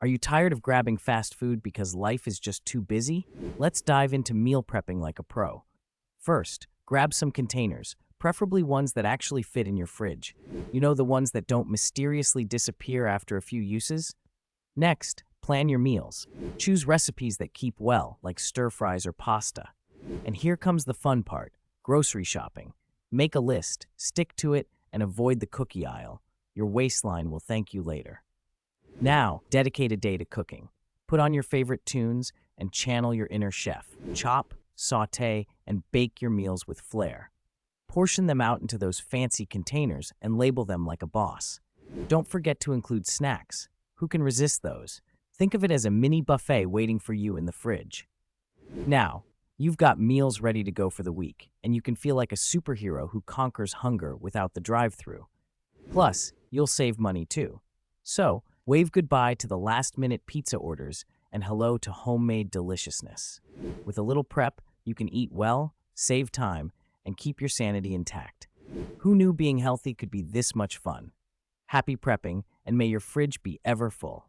Are you tired of grabbing fast food because life is just too busy? Let's dive into meal prepping like a pro. First, grab some containers, preferably ones that actually fit in your fridge. You know, the ones that don't mysteriously disappear after a few uses? Next, plan your meals. Choose recipes that keep well, like stir fries or pasta. And here comes the fun part, grocery shopping. Make a list, stick to it, and avoid the cookie aisle. Your waistline will thank you later. Now, dedicate a day to cooking. Put on your favorite tunes and channel your inner chef. Chop, sauté, and bake your meals with flair. Portion them out into those fancy containers and label them like a boss. Don't forget to include snacks. Who can resist those? Think of it as a mini buffet waiting for you in the fridge. Now, you've got meals ready to go for the week, and you can feel like a superhero who conquers hunger without the drive-thru. Plus, you'll save money too. So, wave goodbye to the last-minute pizza orders and hello to homemade deliciousness. With a little prep, you can eat well, save time, and keep your sanity intact. Who knew being healthy could be this much fun? Happy prepping, and may your fridge be ever full.